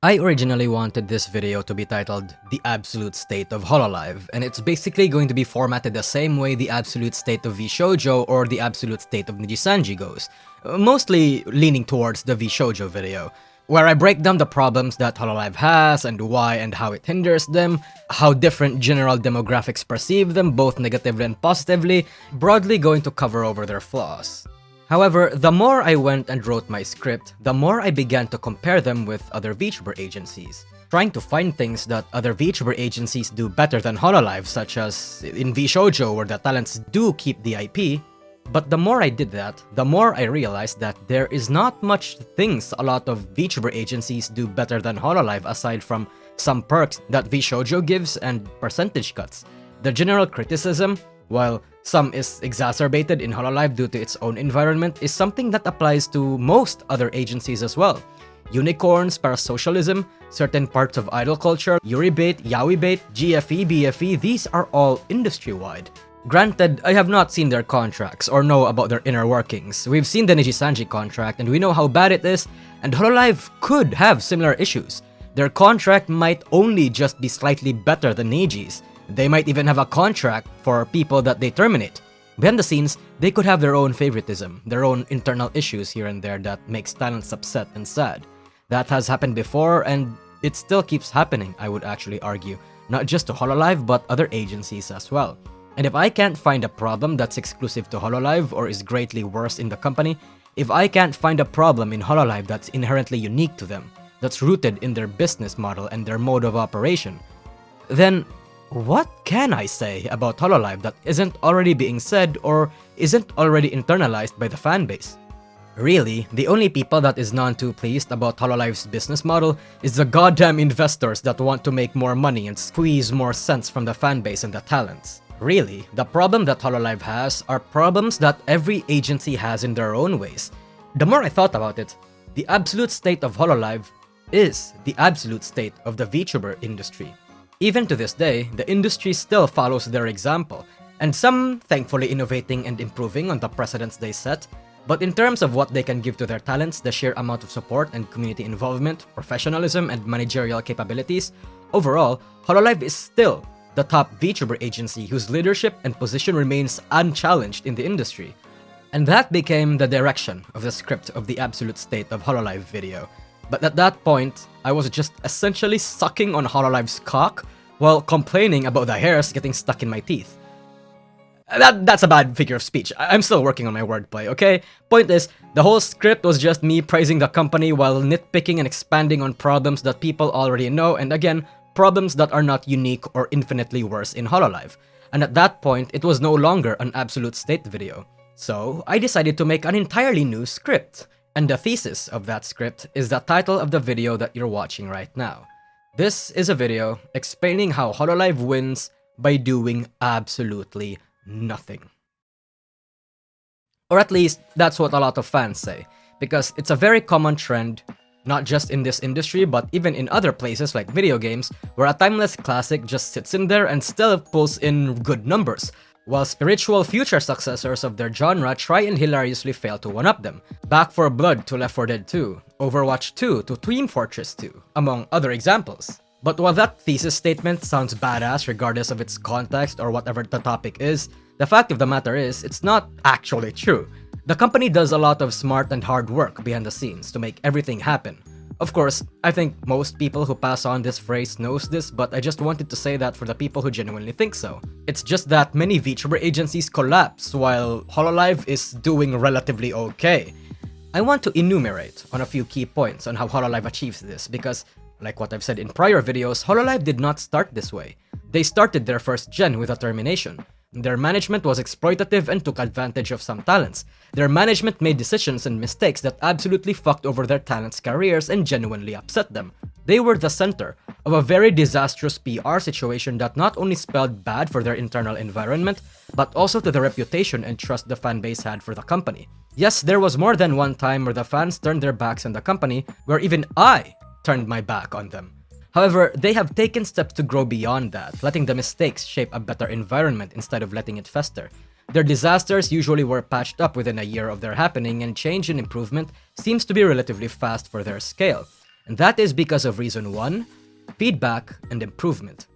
I originally wanted this video to be titled The Absolute State of Hololive, and it's basically going to be formatted the same way the Absolute State of VShoujo or the Absolute State of Nijisanji goes, mostly leaning towards the VShoujo video, where I break down the problems that Hololive has and why and how it hinders them, how different general demographics perceive them both negatively and positively, broadly going to cover over their flaws. However, the more I went and wrote my script, the more I began to compare them with other VTuber agencies, trying to find things that other VTuber agencies do better than Hololive, such as in VShoujo where the talents do keep the IP. But the more I did that, the more I realized that there is not much things a lot of VTuber agencies do better than Hololive aside from some perks that VShoujo gives and percentage cuts. The general criticism, while some is exacerbated in Hololive due to its own environment, is something that applies to most other agencies as well. Unicorns, parasocialism, certain parts of idol culture, Yuri bait, Yaoi bait, GFE, BFE, these are all industry-wide. Granted, I have not seen their contracts or know about their inner workings. We've seen the Nijisanji contract and we know how bad it is, and Hololive could have similar issues. Their contract might only just be slightly better than Niji's. They might even have a contract for people that they terminate. Behind the scenes, they could have their own favoritism, their own internal issues here and there that makes talents upset and sad. That has happened before, and it still keeps happening, I would actually argue. Not just to Hololive, but other agencies as well. And if I can't find a problem that's exclusive to Hololive or is greatly worse in the company, if I can't find a problem in Hololive that's inherently unique to them, that's rooted in their business model and their mode of operation, then what can I say about Hololive that isn't already being said or isn't already internalized by the fanbase? Really, the only people that is none too pleased about Hololive's business model is the goddamn investors that want to make more money and squeeze more cents from the fanbase and the talents. Really, the problem that Hololive has are problems that every agency has in their own ways. The more I thought about it, the absolute state of Hololive is the absolute state of the VTuber industry. Even to this day, the industry still follows their example, and some thankfully innovating and improving on the precedents they set, but in terms of what they can give to their talents, the sheer amount of support and community involvement, professionalism, and managerial capabilities, overall, Hololive is still the top VTuber agency whose leadership and position remains unchallenged in the industry. And that became the direction of the script of the absolute state of Hololive video. But at that point, I was just essentially sucking on Hololive's cock while complaining about the hairs getting stuck in my teeth. That's a bad figure of speech. I'm still working on my wordplay, okay? Point is, the whole script was just me praising the company while nitpicking and expanding on problems that people already know, and again, problems that are not unique or infinitely worse in Hololive. And at that point, it was no longer an absolute state video. So, I decided to make an entirely new script. And the thesis of that script is the title of the video that you're watching right now. This is a video explaining how Hololive wins by doing absolutely nothing. Or at least, that's what a lot of fans say, because it's a very common trend, not just in this industry, but even in other places like video games, where a timeless classic just sits in there and still pulls in good numbers, while spiritual future successors of their genre try and hilariously fail to one-up them. Back 4 Blood to Left 4 Dead 2, Overwatch 2 to Team Fortress 2, among other examples. But while that thesis statement sounds badass regardless of its context or whatever the topic is, the fact of the matter is, it's not actually true. The company does a lot of smart and hard work behind the scenes to make everything happen. Of course, I think most people who pass on this phrase knows this, but I just wanted to say that for the people who genuinely think so. It's just that many VTuber agencies collapse while Hololive is doing relatively okay. I want to enumerate on a few key points on how Hololive achieves this because, like what I've said in prior videos, Hololive did not start this way. They started their first gen with a termination. Their management was exploitative and took advantage of some talents. Their management made decisions and mistakes that absolutely fucked over their talents' careers and genuinely upset them. They were the center of a very disastrous PR situation that not only spelled bad for their internal environment, but also to the reputation and trust the fanbase had for the company. Yes, there was more than one time where the fans turned their backs on the company, where even I turned my back on them. However, they have taken steps to grow beyond that, letting the mistakes shape a better environment instead of letting it fester. Their disasters usually were patched up within a year of their happening, and change and improvement seems to be relatively fast for their scale. and that is because of reason 1, feedback and improvement.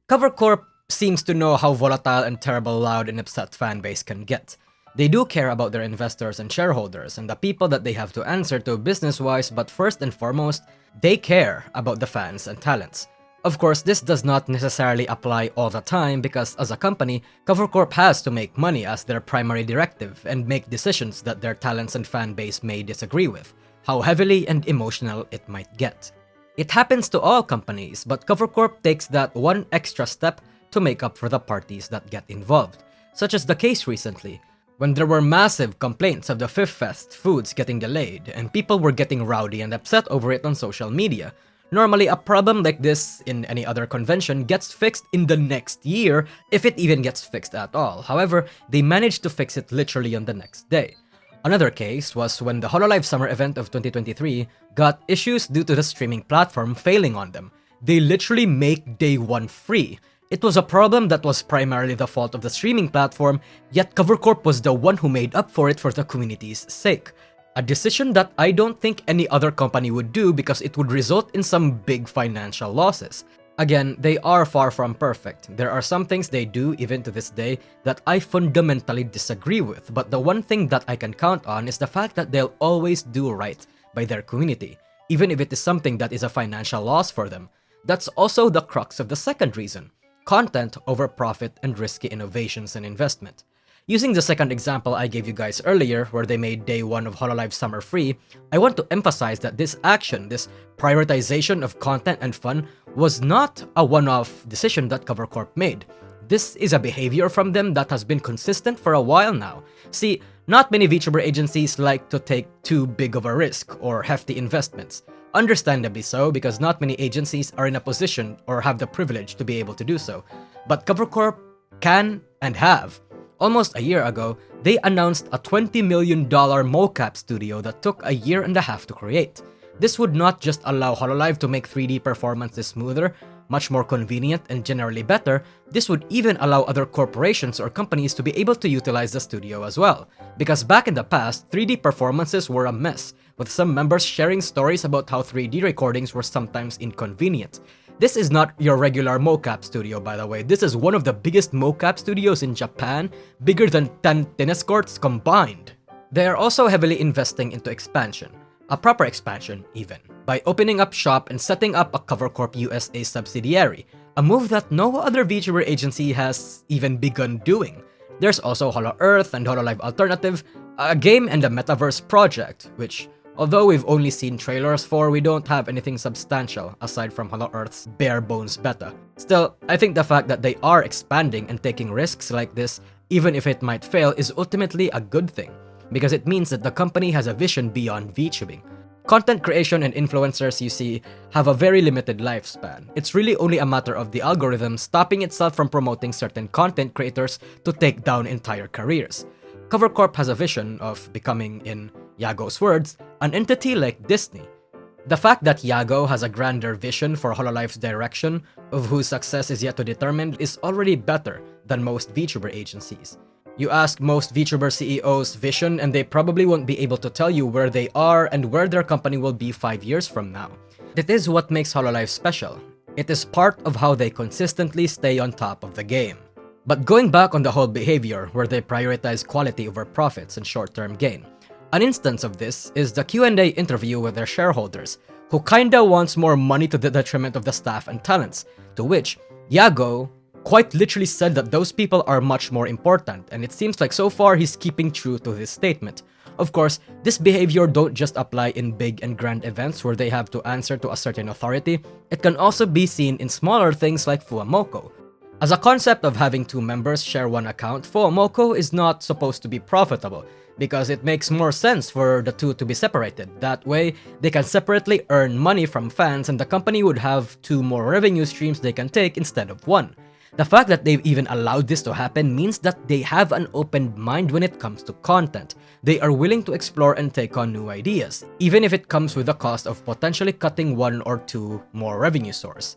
Cover Corp seems to know how volatile and terrible loud and upset fanbase can get. They do care about their investors and shareholders and the people that they have to answer to business-wise, but first and foremost, they care about the fans and talents. Of course, this does not necessarily apply all the time because as a company, Cover Corp has to make money as their primary directive and make decisions that their talents and fan base may disagree with, how heavily and emotional it might get. It happens to all companies, but Cover Corp takes that one extra step to make up for the parties that get involved, such as the case recently, when there were massive complaints of the Fifth Fest foods getting delayed and people were getting rowdy and upset over it on social media. Normally, a problem like this in any other convention gets fixed in the next year, if it even gets fixed at all. However, they managed to fix it literally on the next day. Another case was when the Hololive summer event of 2023 got issues due to the streaming platform failing on them. They literally make day 1 free. It was a problem that was primarily the fault of the streaming platform, yet Cover Corp was the one who made up for it for the community's sake. A decision that I don't think any other company would do because it would result in some big financial losses. Again, they are far from perfect. There are some things they do even to this day that I fundamentally disagree with, but the one thing that I can count on is the fact that they'll always do right by their community, even if it is something that is a financial loss for them. That's also the crux of the second reason: content over profit and risky innovations and investment. Using the second example I gave you guys earlier, where they made day 1 of Hololive Summer free, I want to emphasize that this action, this prioritization of content and fun, was not a one-off decision that Cover Corp made. This is a behavior from them that has been consistent for a while now. See, not many VTuber agencies like to take too big of a risk or hefty investments. Understandably so, because not many agencies are in a position or have the privilege to be able to do so. But Cover Corp can and have. Almost a year ago, they announced a $20 million mocap studio that took a year and a half to create. This would not just allow Hololive to make 3D performances smoother, much more convenient, and generally better, this would even allow other corporations or companies to be able to utilize the studio as well. Because back in the past, 3D performances were a mess, with some members sharing stories about how 3D recordings were sometimes inconvenient. This is not your regular mocap studio, by the way. This is one of the biggest mocap studios in Japan, bigger than 10 tennis courts combined. They are also heavily investing into expansion, a proper expansion even, by opening up shop and setting up a Cover Corp USA subsidiary, a move that no other VTuber agency has even begun doing. There's also Holo-Earth and Hololive Alternative, a game and a metaverse project, which, although we've only seen trailers for, we don't have anything substantial aside from Holo-Earth's bare bones beta. Still, I think the fact that they are expanding and taking risks like this, even if it might fail, is ultimately a good thing, because it means that the company has a vision beyond VTubing. Content creation and influencers, you see, have a very limited lifespan. It's really only a matter of the algorithm stopping itself from promoting certain content creators to take down entire careers. Cover Corp has a vision of becoming, in Yago's words, an entity like Disney. The fact that Yago has a grander vision for Hololive's direction, of whose success is yet to be determined, is already better than most VTuber agencies. You ask most VTuber CEOs' vision and they probably won't be able to tell you where they are and where their company will be 5 years from now. It is what makes Hololive special. It is part of how they consistently stay on top of the game. But going back on the whole behavior where they prioritize quality over profits and short-term gain, an instance of this is the Q&A interview with their shareholders, who kinda wants more money to the detriment of the staff and talents, to which Yago quite literally said that those people are much more important, and it seems like so far he's keeping true to this statement. Of course, this behavior don't just apply in big and grand events where they have to answer to a certain authority, it can also be seen in smaller things like Fuamoko. As a concept of having 2 members share one account, Fuamoko is not supposed to be profitable, because it makes more sense for the 2 to be separated. That way, they can separately earn money from fans and the company would have 2 more revenue streams they can take instead of 1. The fact that they've even allowed this to happen means that they have an open mind when it comes to content. They are willing to explore and take on new ideas, even if it comes with the cost of potentially cutting 1 or 2 more revenue source.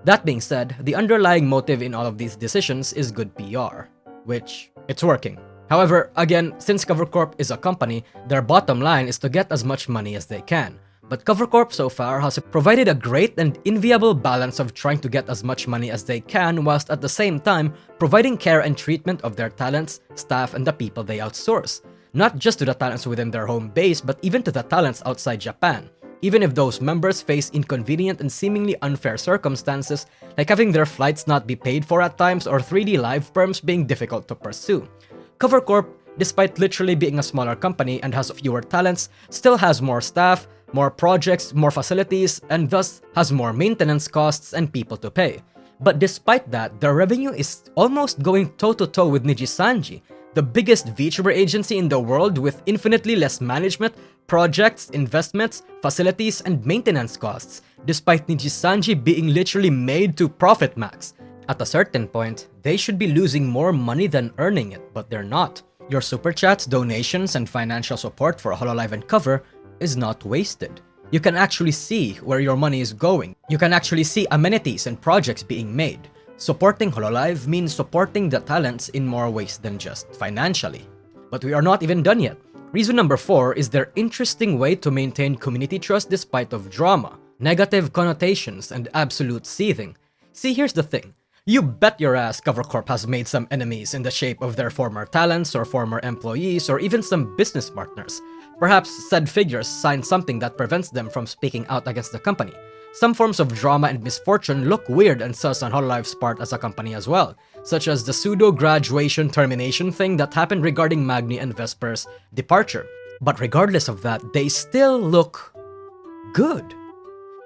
That being said, the underlying motive in all of these decisions is good PR, which it's working. However, again, since Cover Corp is a company, their bottom line is to get as much money as they can. But CoverCorp so far has provided a great and enviable balance of trying to get as much money as they can whilst at the same time providing care and treatment of their talents, staff, and the people they outsource. Not just to the talents within their home base, but even to the talents outside Japan. Even if those members face inconvenient and seemingly unfair circumstances, like having their flights not be paid for at times or 3D live perms being difficult to pursue. CoverCorp, despite literally being a smaller company and has fewer talents, still has more staff, more projects, more facilities, and thus has more maintenance costs and people to pay. But despite that, their revenue is almost going toe-to-toe with Nijisanji, the biggest VTuber agency in the world with infinitely less management, projects, investments, facilities, and maintenance costs, despite Nijisanji being literally made to profit max. At a certain point, they should be losing more money than earning it, but they're not. Your super chats, donations, and financial support for Hololive and Cover is not wasted. You can actually see where your money is going. You can actually see amenities and projects being made. Supporting Hololive means supporting the talents in more ways than just financially. But we are not even done yet. Reason number 4 is their interesting way to maintain community trust despite of drama, negative connotations, and absolute seething. See, here's the thing. You bet your ass CoverCorp has made some enemies in the shape of their former talents or former employees or even some business partners. Perhaps said figures signed something that prevents them from speaking out against the company. Some forms of drama and misfortune look weird and sus on Hololive's part as a company as well, such as the pseudo-graduation termination thing that happened regarding Magni and Vesper's departure. But regardless of that, they still look good.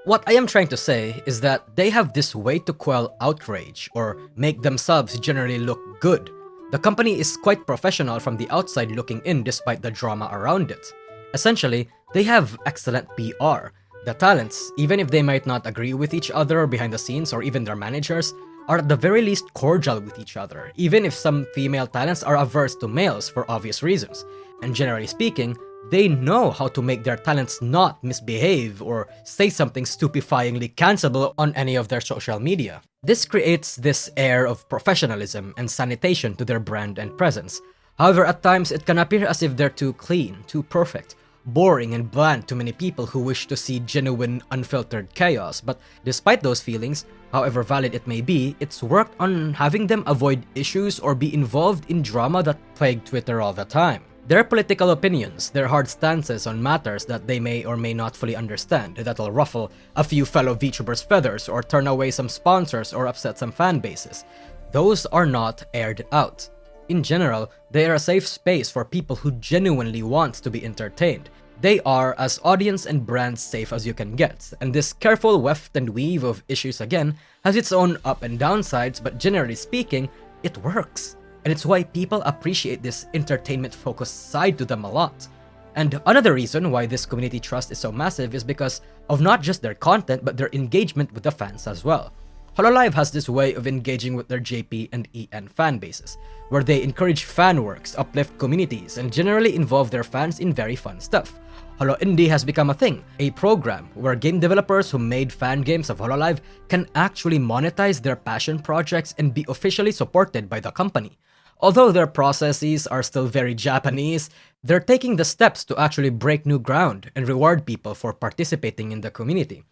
What I am trying to say is that they have this way to quell outrage or make themselves generally look good. The company is quite professional from the outside looking in despite the drama around it. Essentially, they have excellent PR. The talents, even if they might not agree with each other behind the scenes or even their managers, are at the very least cordial with each other, even if some female talents are averse to males for obvious reasons. And generally speaking, they know how to make their talents not misbehave or say something stupefyingly cancelable on any of their social media. This creates this air of professionalism and sanitation to their brand and presence. However, at times it can appear as if they're too clean, too perfect, boring and bland to many people who wish to see genuine, unfiltered chaos. But despite those feelings, however valid it may be, it's worked on having them avoid issues or be involved in drama that plague Twitter all the time. Their political opinions, their hard stances on matters that they may or may not fully understand, that'll ruffle a few fellow VTubers' feathers or turn away some sponsors or upset some fan bases. Those are not aired out. In general, they are a safe space for people who genuinely want to be entertained. They are as audience and brand safe as you can get, and this careful weft and weave of issues again has its own up and downsides, but generally speaking, it works. And it's why people appreciate this entertainment-focused side to them a lot. And another reason why this community trust is so massive is because of not just their content, but their engagement with the fans as well. Hololive has this way of engaging with their JP and EN fan bases, where they encourage fan works, uplift communities, and generally involve their fans in very fun stuff. Holo Indie has become a thing, a program where game developers who made fan games of Hololive can actually monetize their passion projects and be officially supported by the company. Although their processes are still very Japanese, they're taking the steps to actually break new ground and reward people for participating in the community.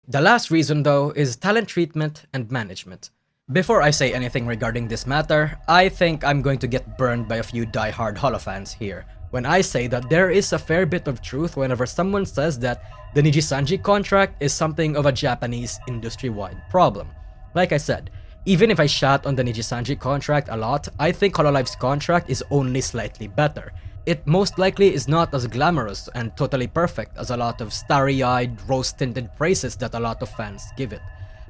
The last reason though is talent treatment and management. Before I say anything regarding this matter, I think I'm going to get burned by a few die-hard Holo fans here when I say that there is a fair bit of truth whenever someone says that the Nijisanji contract is something of a Japanese industry-wide problem. Like I said, even if I shat on the Nijisanji contract a lot, I think Hololive's contract is only slightly better. It most likely is not as glamorous and totally perfect as a lot of starry-eyed, rose-tinted praises that a lot of fans give it.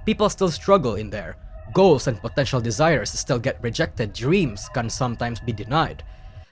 People still struggle in there. Goals and potential desires still get rejected, dreams can sometimes be denied.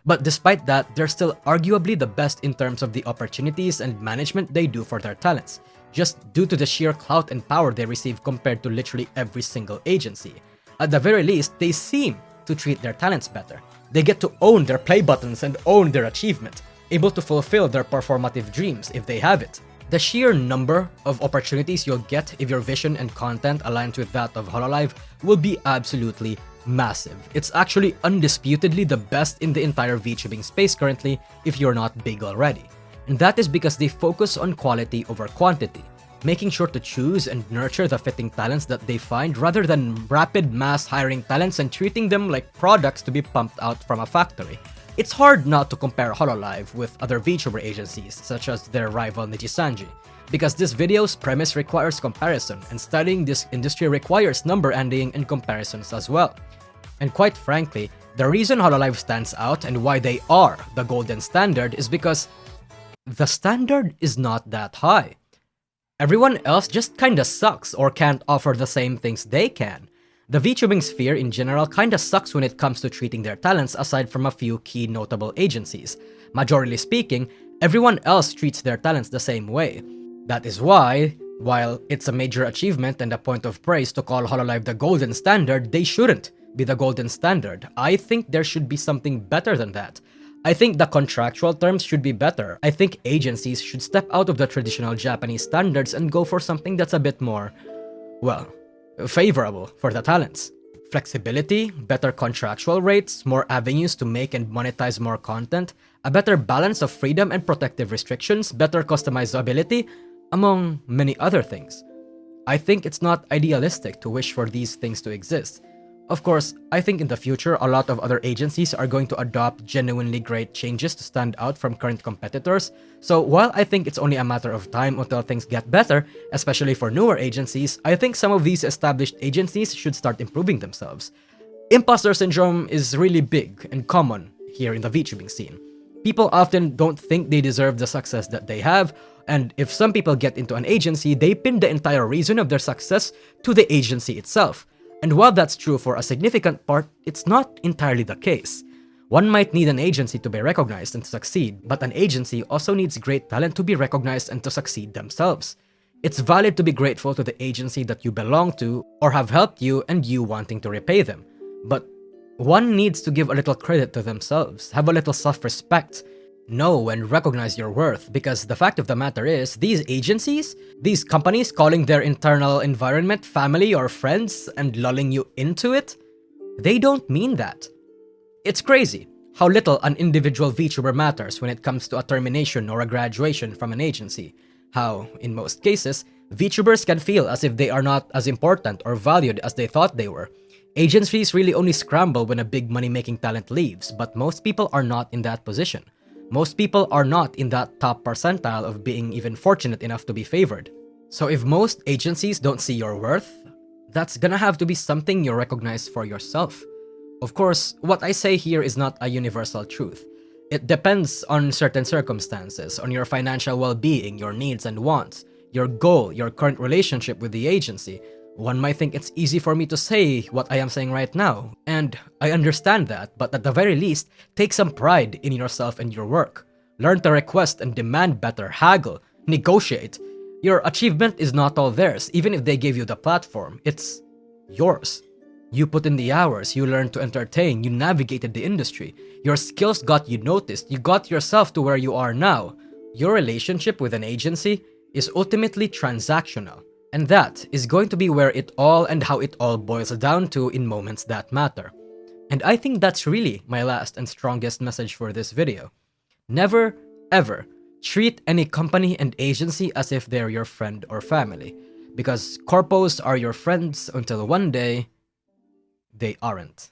But despite that, they're still arguably the best in terms of the opportunities and management they do for their talents, just due to the sheer clout and power they receive compared to literally every single agency. At the very least, they seem to treat their talents better. They get to own their play buttons and own their achievement, able to fulfill their performative dreams if they have it. The sheer number of opportunities you'll get if your vision and content aligns with that of Hololive will be absolutely massive. It's actually undisputedly the best in the entire VTubing space currently if you're not big already. And that is because they focus on quality over quantity, making sure to choose and nurture the fitting talents that they find rather than rapid mass hiring talents and treating them like products to be pumped out from a factory. It's hard not to compare Hololive with other VTuber agencies, such as their rival Nijisanji, because this video's premise requires comparison, and studying this industry requires number ending and comparisons as well. And quite frankly, the reason Hololive stands out and why they are the golden standard is because the standard is not that high. Everyone else just kinda sucks or can't offer the same things they can. The VTubing sphere in general kinda sucks when it comes to treating their talents aside from a few key notable agencies. Majorly speaking, everyone else treats their talents the same way. That is why, while it's a major achievement and a point of praise to call Hololive the golden standard, they shouldn't be the golden standard. I think there should be something better than that. I think the contractual terms should be better. I think agencies should step out of the traditional Japanese standards and go for something that's a bit more, well, favorable for the talents. Flexibility, better contractual rates, more avenues to make and monetize more content, a better balance of freedom and protective restrictions, better customizability, among many other things. I think it's not idealistic to wish for these things to exist. Of course, I think in the future, a lot of other agencies are going to adopt genuinely great changes to stand out from current competitors, so while I think it's only a matter of time until things get better, especially for newer agencies, I think some of these established agencies should start improving themselves. Imposter syndrome is really big and common here in the VTubing scene. People often don't think they deserve the success that they have, and if some people get into an agency, they pin the entire reason of their success to the agency itself. And while that's true for a significant part, it's not entirely the case. One might need an agency to be recognized and to succeed, but an agency also needs great talent to be recognized and to succeed themselves. It's valid to be grateful to the agency that you belong to or have helped you and you wanting to repay them. But one needs to give a little credit to themselves, have a little self-respect, know and recognize your worth, because the fact of the matter is, these agencies, these companies calling their internal environment family or friends and lulling you into it, they don't mean that. It's crazy how little an individual VTuber matters when it comes to a termination or a graduation from an agency. How, in most cases, VTubers can feel as if they are not as important or valued as they thought they were. Agencies really only scramble when a big money-making talent leaves, but most people are not in that position. Most people are not in that top percentile of being even fortunate enough to be favored. So if most agencies don't see your worth, that's gonna have to be something you recognize for yourself. Of course, what I say here is not a universal truth. It depends on certain circumstances, on your financial well-being, your needs and wants, your goal, your current relationship with the agency. One might think it's easy for me to say what I am saying right now, and I understand that, but at the very least, take some pride in yourself and your work. Learn to request and demand better, haggle, negotiate. Your achievement is not all theirs, even if they gave you the platform. It's yours. You put in the hours, you learned to entertain, you navigated the industry. Your skills got you noticed, you got yourself to where you are now. Your relationship with an agency is ultimately transactional. And that is going to be where it all and how it all boils down to in moments that matter. And I think that's really my last and strongest message for this video. Never, ever treat any company and agency as if they're your friend or family. Because corpos are your friends until one day, they aren't.